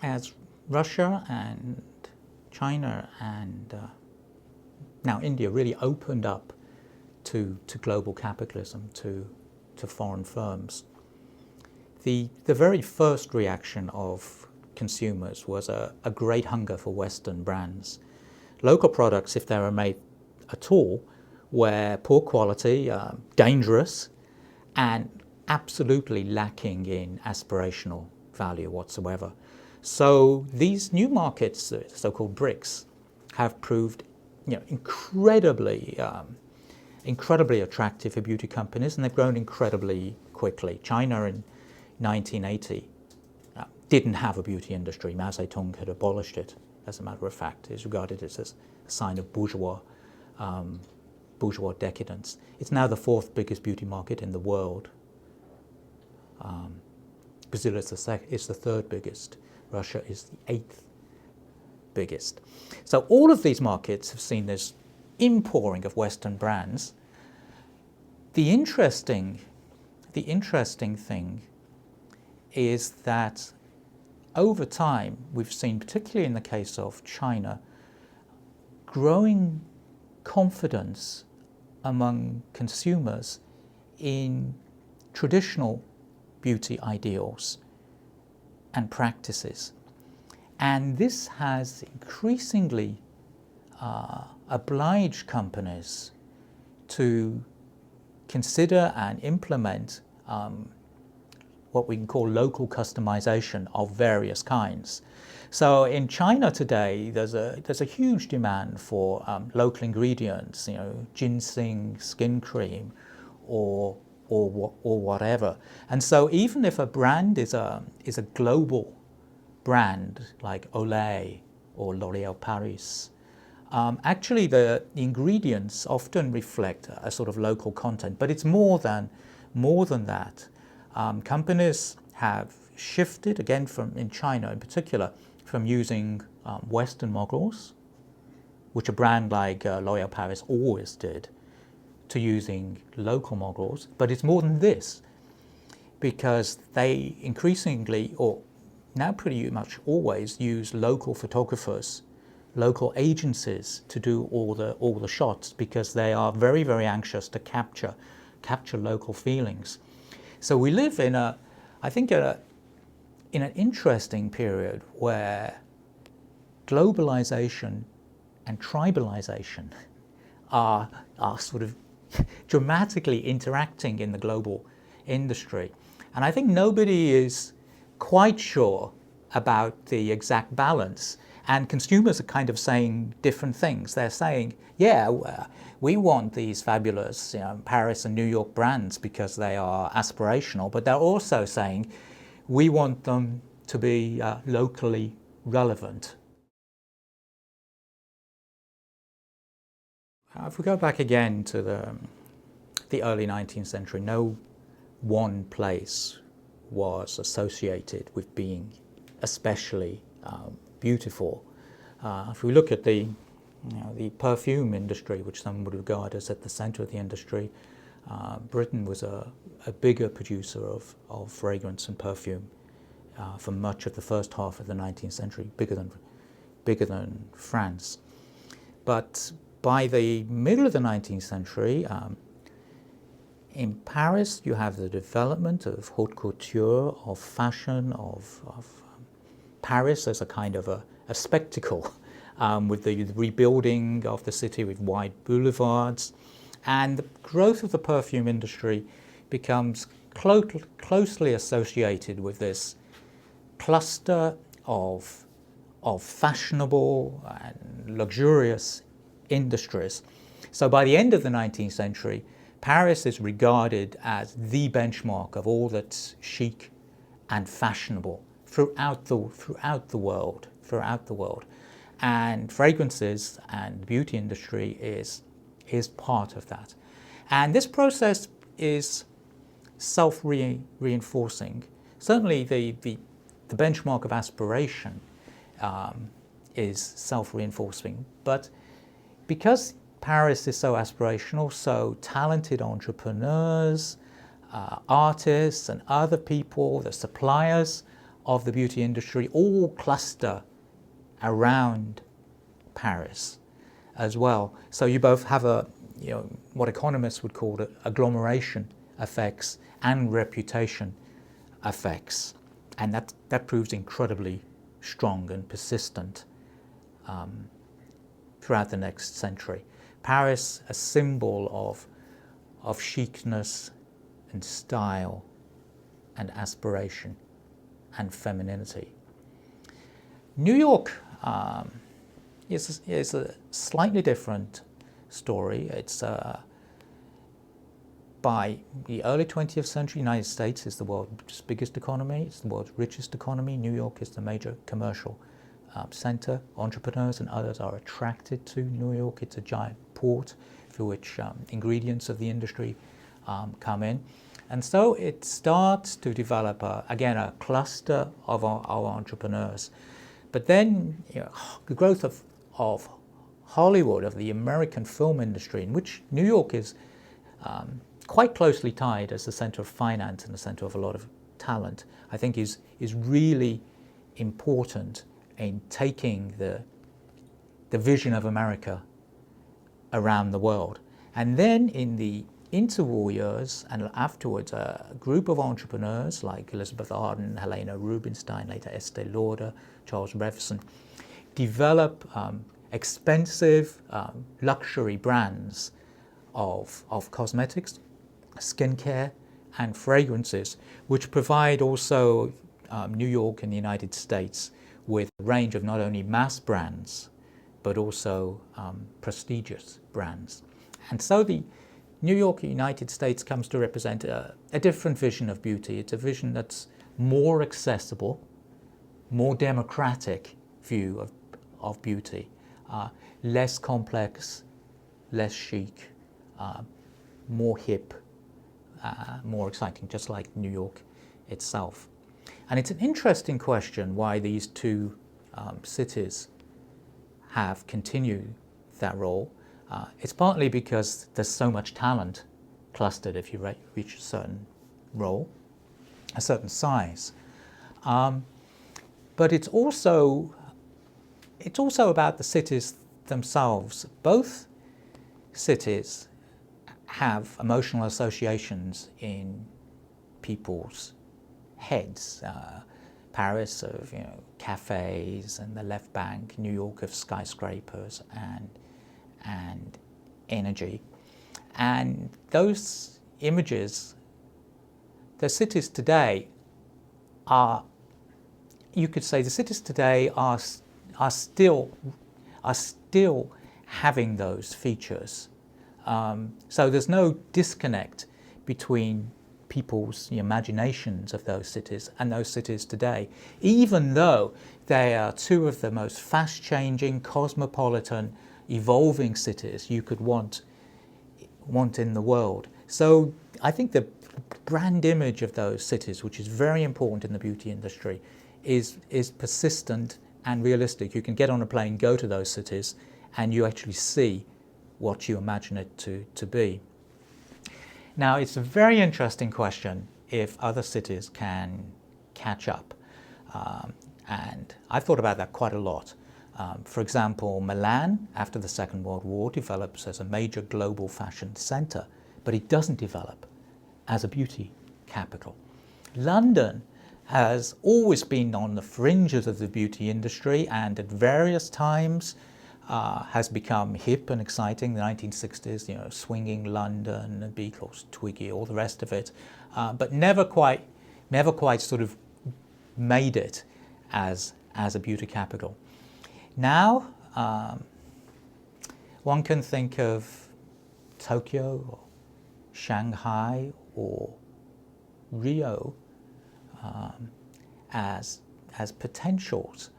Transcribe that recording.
as Russia and China and now India really opened up to global capitalism, to foreign firms, the very first reaction of consumers was a great hunger for Western brands. Local products, if they were made at all, were poor quality, dangerous, and absolutely lacking in aspirational value whatsoever. So these new markets, the so-called BRICS, have proved, incredibly attractive for beauty companies, and they've grown incredibly quickly. China in 1980 didn't have a beauty industry. Mao Zedong had abolished it, as a matter of fact. It's regarded as a sign of bourgeois decadence. It's now the fourth biggest beauty market in the world. Brazil is the third biggest. Russia is the eighth biggest. So all of these markets have seen this inpouring of Western brands. The interesting thing is that over time, we've seen, particularly in the case of China, growing confidence among consumers in traditional beauty ideals and practices. And this has increasingly obliged companies to consider and implement what we can call local customization of various kinds. So in China today, there's a huge demand for local ingredients, ginseng skin cream, or whatever. And so even if a brand is a global brand like Olay or L'Oréal Paris, actually the ingredients often reflect a sort of local content, but it's more than that. Companies have shifted, again in China in particular, from using Western models, which a brand like L'Oréal Paris always did, to using local models. But it's more than this, because they increasingly, or now pretty much always, use local photographers, local agencies to do all the shots, because they are very, very anxious to capture local feelings. So we live in an interesting period where globalization and tribalization are sort of dramatically interacting in the global industry. And I think nobody is quite sure about the exact balance. And consumers are kind of saying different things. They're saying, yeah, we want these fabulous Paris and New York brands because they are aspirational, but they're also saying we want them to be locally relevant. If we go back again to the early 19th century, no one place was associated with being especially beautiful. If we look at the perfume industry, which some would regard as at the center of the industry, Britain was a bigger producer of fragrance and perfume for much of the first half of the 19th century, bigger than France. But by the middle of the 19th century, in Paris, you have the development of haute couture, of fashion, of Paris as a kind of a spectacle, with the rebuilding of the city with wide boulevards. And the growth of the perfume industry becomes closely associated with this cluster of fashionable and luxurious industries. So by the end of the 19th century, Paris is regarded as the benchmark of all that's chic and fashionable throughout the world. And fragrances and beauty industry is part of that. And this process is self-reinforcing. Certainly the benchmark of aspiration is self-reinforcing, but because Paris is so aspirational, so talented entrepreneurs, artists and other people, the suppliers, of the beauty industry all cluster around Paris as well. So you both have what economists would call agglomeration effects and reputation effects, and that proves incredibly strong and persistent throughout the next century. Paris, a symbol of chicness and style and aspiration and femininity. New York is a slightly different story. It's by the early 20th century, United States is the world's biggest economy. It's the world's richest economy. New York is the major commercial center. Entrepreneurs and others are attracted to New York. It's a giant port through which ingredients of the industry come in. And so it starts to develop, again, a cluster of our entrepreneurs. But then the growth of Hollywood, of the American film industry, in which New York is quite closely tied as the center of finance and the center of a lot of talent, I think is really important in taking the vision of America around the world. And then in the interwar years and afterwards, a group of entrepreneurs like Elizabeth Arden, Helena Rubinstein, later Estee Lauder, Charles Revson, develop expensive luxury brands of cosmetics, skincare, and fragrances, which provide also New York and the United States with a range of not only mass brands, but also prestigious brands. And so the New York, United States comes to represent a different vision of beauty. It's a vision that's more accessible, more democratic view of beauty, less complex, less chic, more hip, more exciting, just like New York itself. And it's an interesting question why these two cities have continued that role. It's partly because there's so much talent clustered if you reach a certain role, a certain size. But it's also about the cities themselves. Both cities have emotional associations in people's heads. Paris of cafes and the left bank, New York of skyscrapers and energy. And those images, the cities today are, you could say the cities today are still having those features. So there's no disconnect between people's imaginations of those cities and those cities today, even though they are two of the most fast-changing, cosmopolitan, evolving cities you could want in the world. So I think the brand image of those cities, which is very important in the beauty industry, is persistent and realistic. You can get on a plane, go to those cities, and you actually see what you imagine it to be. Now, it's a very interesting question if other cities can catch up. And I've thought about that quite a lot. For example, Milan, after the Second World War, develops as a major global fashion center, but it doesn't develop as a beauty capital. London has always been on the fringes of the beauty industry and at various times has become hip and exciting. The 1960s, swinging London, the Beatles, Twiggy, all the rest of it, but never quite sort of made it as a beauty capital. Now, one can think of Tokyo, or Shanghai, or Rio as potentials.